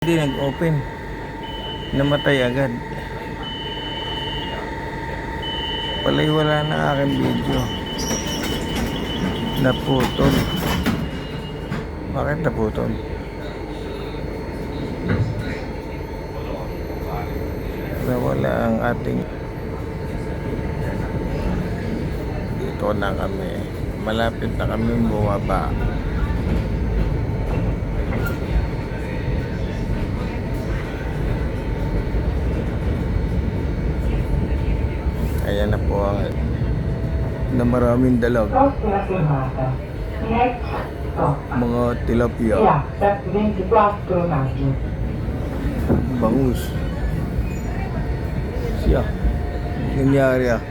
Hindi nag-open. Namatay agad. Palay wala na aking video. Naputol. Bakit naputol? Nawala ang ating. Dito na kami. Malapit na kami bumaba. Ayan na po ang na maraming dalag. Mga tilapia. Bangus. Siya. Nangyari ah.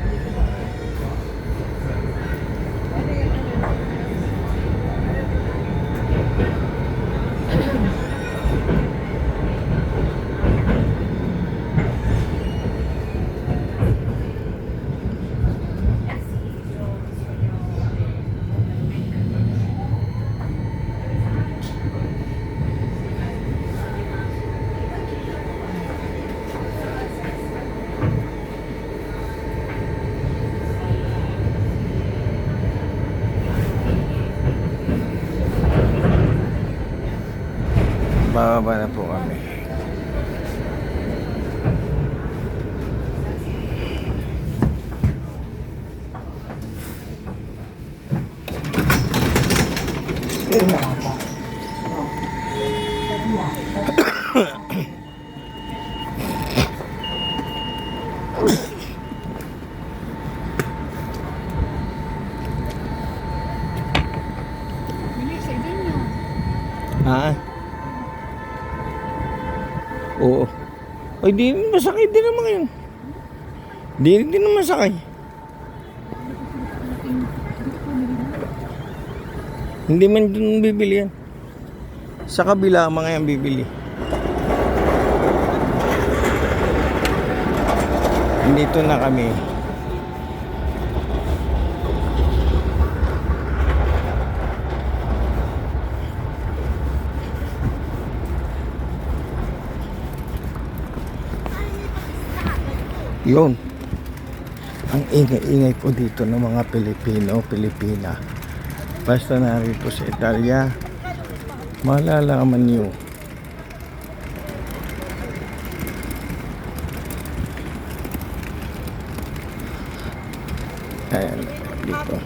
Bababa na po kami. Ha? Oo. Ay, di masakay din naman yun. Di naman masakay. Hindi man dun bibili yan. Sa kabila, mga yan bibili. Dito na kami. Yun. Ang ingay-ingay po dito ng mga Pilipino, Pilipina. Basta narito sa Italia, malalaman niyo. Ayan, dito.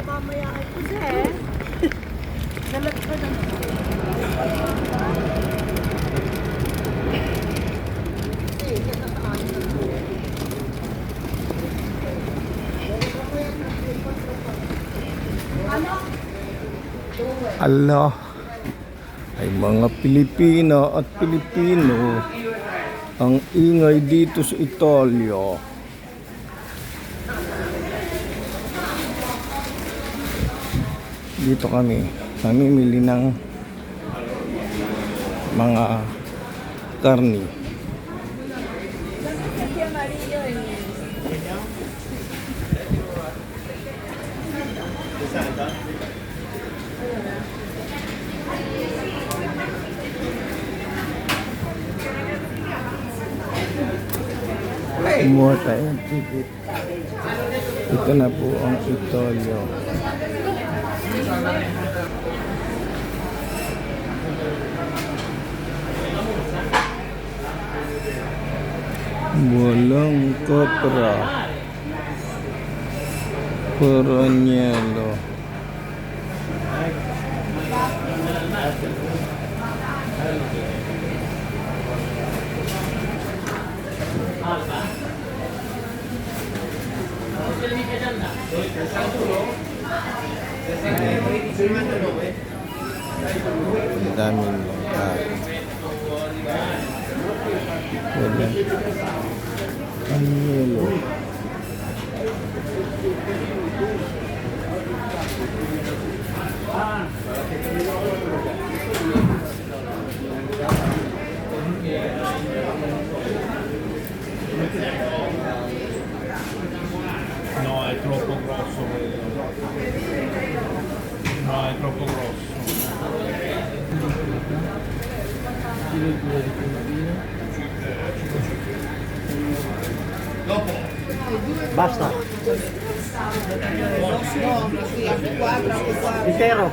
Allah ay mga Pilipina at Pilipino ang ingay dito sa Italia. Dito kami mamimili ng mga karni. Kumuha tayo ng ticket. Ito na po ang Italia. Walang kopra. Peroniello. Ang daming lugar. Wala. Ang yelo. No, è troppo grosso. No, è troppo grosso. Basta. Intero.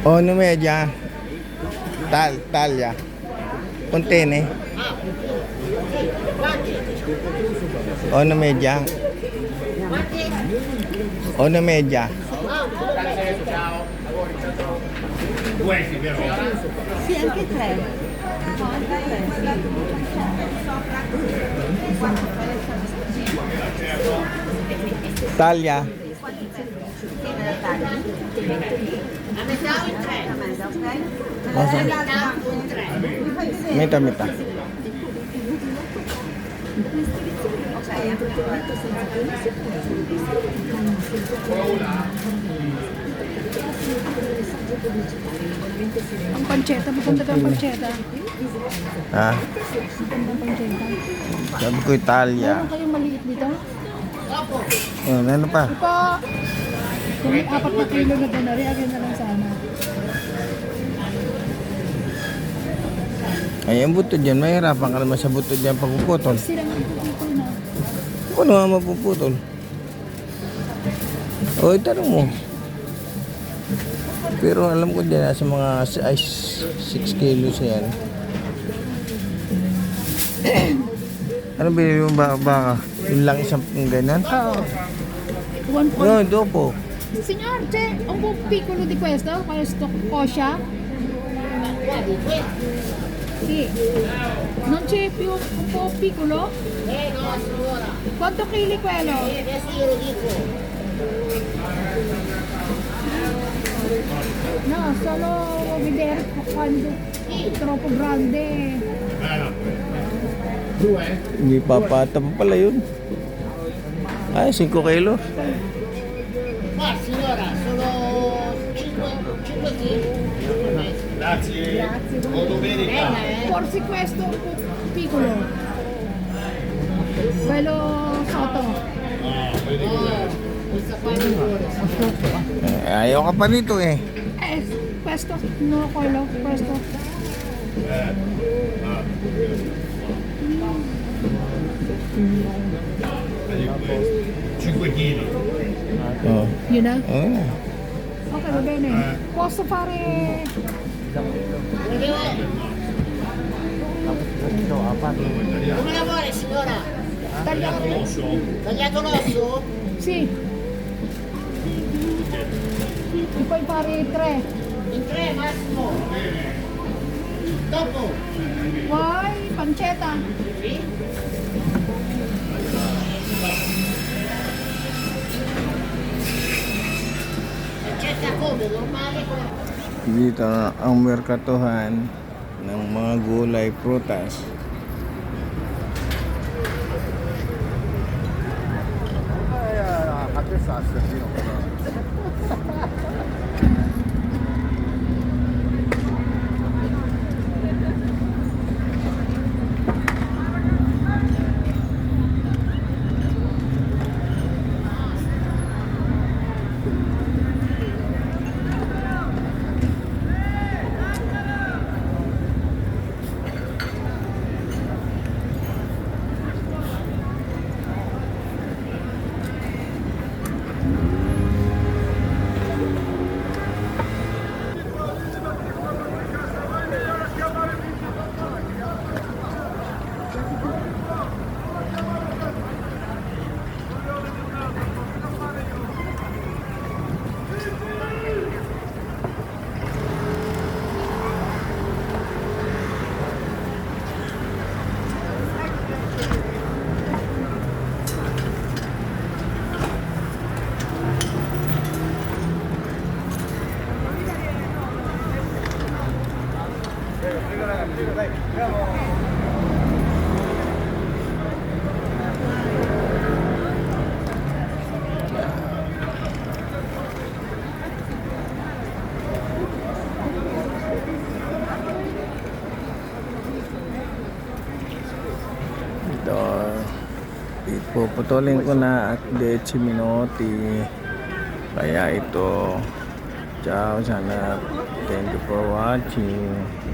Ono media. Taglia. Contiene. Ono media. Ono media. Questi però. Sì, anche tre. No, anche tre. Taglia. A metà o in tre? A metà, ok? Cosa? A metà o in tre? Metà metà. Ang panceta, maganda ka ang panceta. Ha? Maganda ang panceta. Sabi ko Italia. Meron kayong maliit dito? Ano pa? Ito, kung may 4 na kilo na ganari, agad na lang sana. Ay, ang buto dyan. Mahirapan ka naman sa buto dyan pagpuputol. Sila nga puputol na. Ano nga mapuputol? O, itanong mo. Pero alam ko dyan, sa mga 6 kilos yan. Ano binili mo baka? Yun lang isang ganyan? Oo. 1 point. No, dopo. Signor, c'è un po' piccolo di questo koscia? Sì. Non c'è più un po' piccolo? No, signora. Quanto chili quello? Adesso io lo dico. No, solo vedere quando troppo grande. Due? Hindi papata pa pala yun. Ay, 5 kilos. Ma signora, sono 5 kg. Grazie. Buon domenica. Forse questo un po' piccolo. Quello sotto. Questa qua è migliore. Ayaw ka pa nito eh. Questo, no, quello, questo. Cinque chili. Oh. Yun na? Oh, na. Ok, va bene. Posso fare... Come la vuole signora? Tagliato? Tagliato l'osso? Sì. E poi fare 3. In 3 massimo. Dopo. Poi pancetta. Sì? Accetta come? Normale con la... Dito na ang merkatuhan ng mga gulay, prutas. Ito, ipuputulin ko na at 10 minuti. Kaya ito Ciao sa lahat. Thank you for watching.